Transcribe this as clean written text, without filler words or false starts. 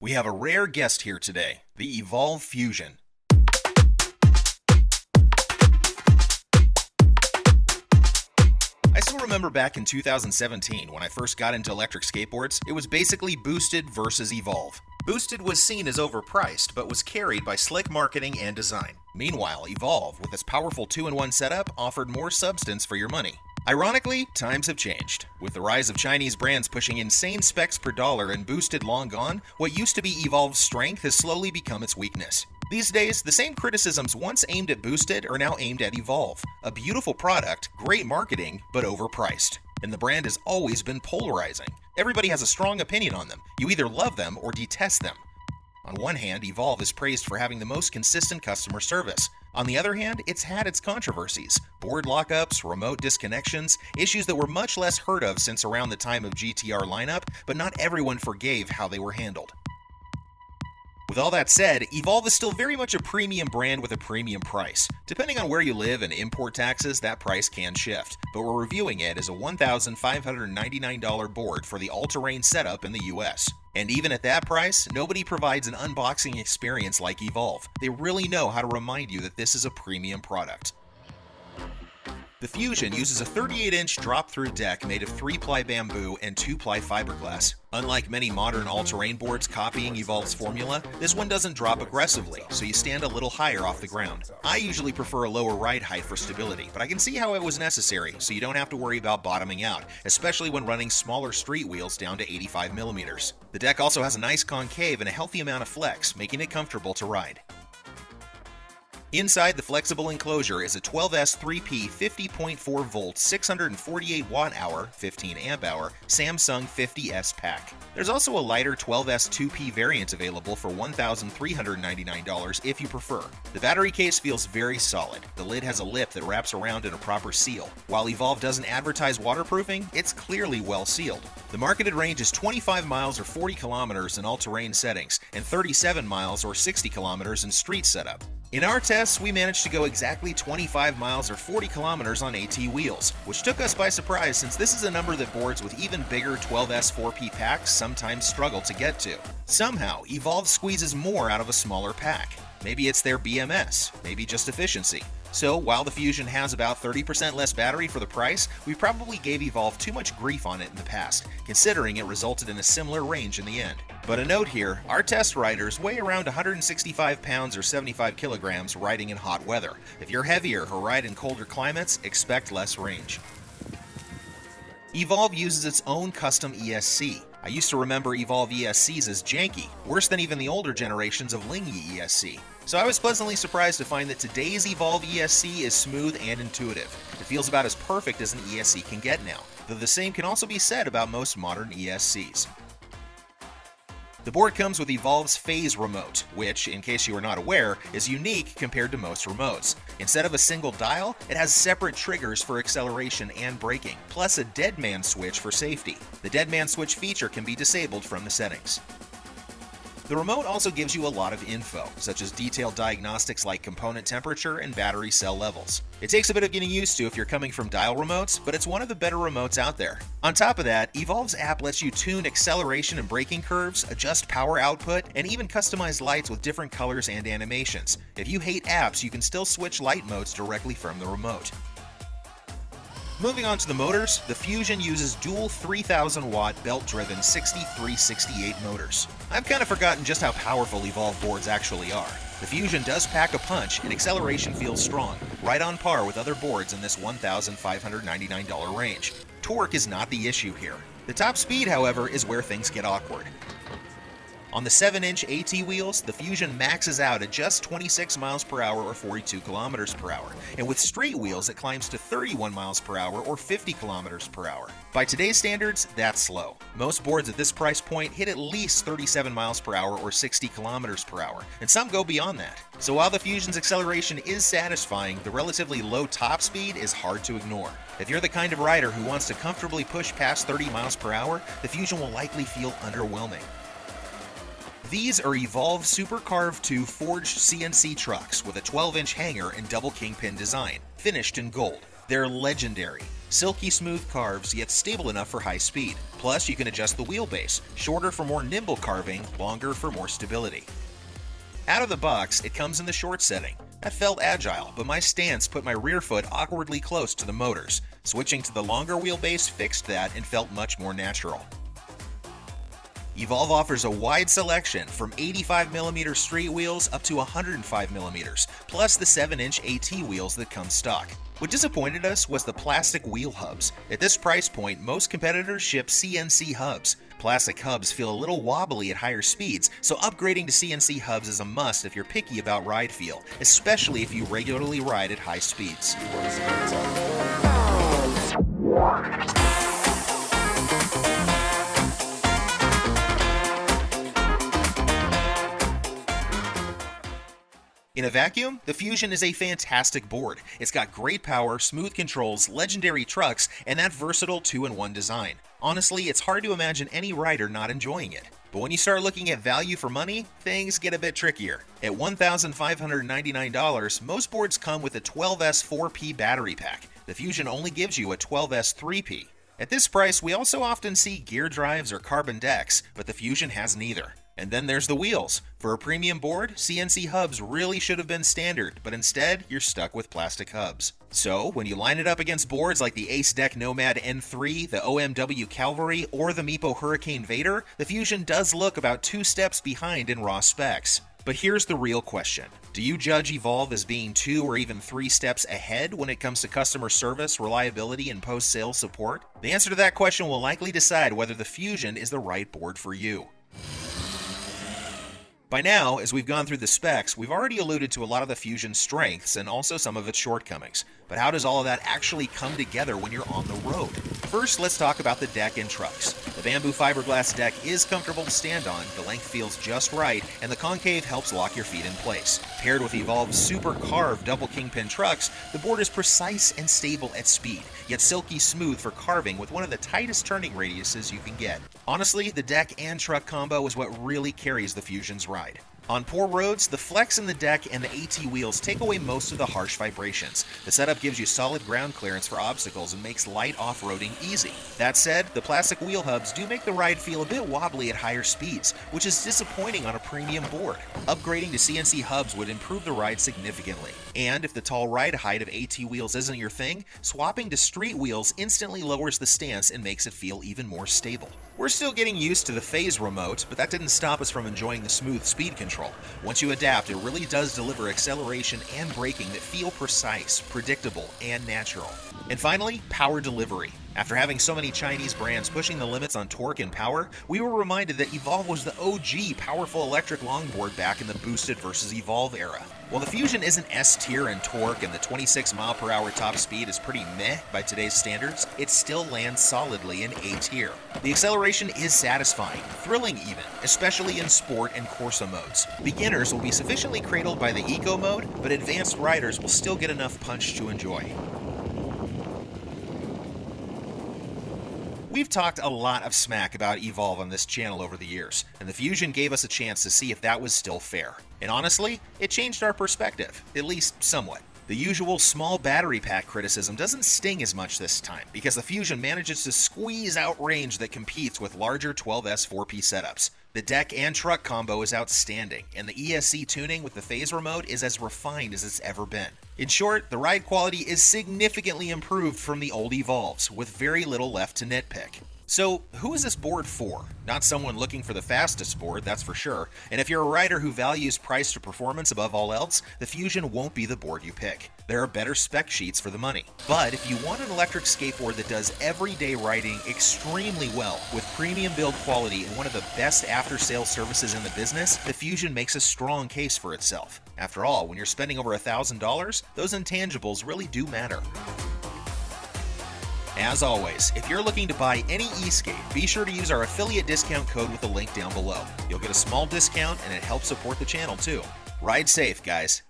We have a rare guest here today, the Evolve Fusion. I still remember back in 2017 when I first got into electric skateboards, it was basically Boosted versus Evolve. Boosted was seen as overpriced, but was carried by slick marketing and design. Meanwhile, Evolve, with its powerful 2-in-1 setup, offered more substance for your money. Ironically, times have changed. With the rise of Chinese brands pushing insane specs per dollar and Boosted long gone, what used to be Evolve's strength has slowly become its weakness. These days, the same criticisms once aimed at Boosted are now aimed at Evolve. A beautiful product, great marketing, but overpriced. And the brand has always been polarizing. Everybody has a strong opinion on them. You either love them or detest them. On one hand, Evolve is praised for having the most consistent customer service. On the other hand, it's had its controversies. Board lockups, remote disconnections, issues that were much less heard of since around the time of GTR lineup, but not everyone forgave how they were handled. With all that said, Evolve is still very much a premium brand with a premium price. Depending on where you live and import taxes, that price can shift, but we're reviewing it as a $1,599 board for the all-terrain setup in the US. And even at that price, nobody provides an unboxing experience like Evolve. They really know how to remind you that this is a premium product. The Fusion uses a 38-inch drop-through deck made of 3-ply bamboo and 2-ply fiberglass. Unlike many modern all-terrain boards copying Evolve's formula, this one doesn't drop aggressively, so you stand a little higher off the ground. I usually prefer a lower ride height for stability, but I can see how it was necessary, so you don't have to worry about bottoming out, especially when running smaller street wheels down to 85mm. The deck also has a nice concave and a healthy amount of flex, making it comfortable to ride. Inside the flexible enclosure is a 12S 3P 50.4 volt 648 watt-hour 15 amp-hour Samsung 50S pack. There's also a lighter 12S 2P variant available for $1,399 if you prefer. The battery case feels very solid. The lid has a lip that wraps around in a proper seal. While Evolve doesn't advertise waterproofing, it's clearly well sealed. The marketed range is 25 miles or 40 kilometers in all-terrain settings and 37 miles or 60 kilometers in street setup. In our tests, we managed to go exactly 25 miles or 40 kilometers on AT wheels, which took us by surprise since this is a number that boards with even bigger 12S 4P packs sometimes struggle to get to. Somehow, Evolve squeezes more out of a smaller pack. Maybe it's their BMS, maybe just efficiency. So, while the Fusion has about 30% less battery for the price, we probably gave Evolve too much grief on it in the past, considering it resulted in a similar range in the end. But a note here, our test riders weigh around 165 pounds or 75 kilograms riding in hot weather. If you're heavier or ride in colder climates, expect less range. Evolve uses its own custom ESC. I used to remember Evolve ESCs as janky, worse than even the older generations of Lingy ESC. So I was pleasantly surprised to find that today's Evolve ESC is smooth and intuitive. It feels about as perfect as an ESC can get now, though the same can also be said about most modern ESCs. The board comes with Evolve's Phase Remote, which, in case you are not aware, is unique compared to most remotes. Instead of a single dial, it has separate triggers for acceleration and braking, plus a dead man switch for safety. The dead man switch feature can be disabled from the settings. The remote also gives you a lot of info, such as detailed diagnostics like component temperature and battery cell levels. It takes a bit of getting used to if you're coming from dial remotes, but it's one of the better remotes out there. On top of that, Evolve's app lets you tune acceleration and braking curves, adjust power output, and even customize lights with different colors and animations. If you hate apps, you can still switch light modes directly from the remote. Moving on to the motors, the Fusion uses dual 3,000-watt belt-driven 6368 motors. I've kind of forgotten just how powerful Evolve boards actually are. The Fusion does pack a punch and acceleration feels strong, right on par with other boards in this $1,599 range. Torque is not the issue here. The top speed, however, is where things get awkward. On the 7-inch AT wheels, the Fusion maxes out at just 26 miles per hour or 42 kilometers per hour, and with street wheels it climbs to 31 miles per hour or 50 kilometers per hour. By today's standards, that's slow. Most boards at this price point hit at least 37 miles per hour or 60 kilometers per hour, and some go beyond that. So while the Fusion's acceleration is satisfying, the relatively low top speed is hard to ignore. If you're the kind of rider who wants to comfortably push past 30 miles per hour, the Fusion will likely feel underwhelming. These are Evolve Supercarve 2 forged CNC trucks with a 12-inch hanger and double kingpin design, finished in gold. They're legendary. Silky smooth carves, yet stable enough for high speed. Plus, you can adjust the wheelbase, shorter for more nimble carving, longer for more stability. Out of the box, it comes in the short setting. That felt agile, but my stance put my rear foot awkwardly close to the motors. Switching to the longer wheelbase fixed that and felt much more natural. Evolve offers a wide selection from 85mm street wheels up to 105mm, plus the 7-inch AT wheels that come stock. What disappointed us was the plastic wheel hubs. At this price point, most competitors ship CNC hubs. Plastic hubs feel a little wobbly at higher speeds, so upgrading to CNC hubs is a must if you're picky about ride feel, especially if you regularly ride at high speeds. In a vacuum, the Fusion is a fantastic board. It's got great power, smooth controls, legendary trucks, and that versatile 2-in-1 design. Honestly, it's hard to imagine any rider not enjoying it. But when you start looking at value for money, things get a bit trickier. At $1,599, most boards come with a 12S 4P battery pack. The Fusion only gives you a 12S 3P. At this price, we also often see gear drives or carbon decks, but the Fusion has neither. And then there's the wheels. For a premium board, CNC hubs really should have been standard, but instead, you're stuck with plastic hubs. So, when you line it up against boards like the Ace Deck Nomad N3, the OMW Cavalry, or the Meepo Hurricane Vader, the Fusion does look about 2 steps behind in raw specs. But here's the real question. Do you judge Evolve as being 2 or even 3 steps ahead when it comes to customer service, reliability, and post-sale support? The answer to that question will likely decide whether the Fusion is the right board for you. By now, as we've gone through the specs, we've already alluded to a lot of the Fusion's strengths and also some of its shortcomings. But how does all of that actually come together when you're on the road? First, let's talk about the deck and trucks. The bamboo fiberglass deck is comfortable to stand on, the length feels just right, and the concave helps lock your feet in place. Paired with Evolve's super carved double kingpin trucks, the board is precise and stable at speed, yet silky smooth for carving with one of the tightest turning radiuses you can get. Honestly, the deck and truck combo is what really carries the Fusion's ride. On poor roads, the flex in the deck and the AT wheels take away most of the harsh vibrations. The setup gives you solid ground clearance for obstacles and makes light off-roading easy. That said, the plastic wheel hubs do make the ride feel a bit wobbly at higher speeds, which is disappointing on a premium board. Upgrading to CNC hubs would improve the ride significantly. And if the tall ride height of AT wheels isn't your thing, swapping to street wheels instantly lowers the stance and makes it feel even more stable. We're still getting used to the phase remote, but that didn't stop us from enjoying the smooth speed control. Once you adapt, it really does deliver acceleration and braking that feel precise, predictable, and natural. And finally, power delivery. After having so many Chinese brands pushing the limits on torque and power, we were reminded that Evolve was the OG powerful electric longboard back in the boosted versus Evolve era. While the Fusion isn't S-tier in torque and the 26 mph top speed is pretty meh by today's standards, it still lands solidly in A-tier. The acceleration is satisfying, thrilling even, especially in sport and Corsa modes. Beginners will be sufficiently cradled by the Eco mode, but advanced riders will still get enough punch to enjoy. We've talked a lot of smack about Evolve on this channel over the years, and the Fusion gave us a chance to see if that was still fair. And honestly, it changed our perspective, at least somewhat. The usual small battery pack criticism doesn't sting as much this time, because the Fusion manages to squeeze out range that competes with larger 12S 4P setups. The deck and truck combo is outstanding, and the ESC tuning with the phase remote is as refined as it's ever been. In short, the ride quality is significantly improved from the old Evolves, with very little left to nitpick. So, who is this board for? Not someone looking for the fastest board, that's for sure. And if you're a rider who values price to performance above all else, the Fusion won't be the board you pick. There are better spec sheets for the money. But if you want an electric skateboard that does everyday riding extremely well, with premium build quality and one of the best after-sales services in the business, the Fusion makes a strong case for itself. After all, when you're spending over $1,000, those intangibles really do matter. As always, if you're looking to buy any e-skate, be sure to use our affiliate discount code with the link down below. You'll get a small discount and it helps support the channel too. Ride safe, guys.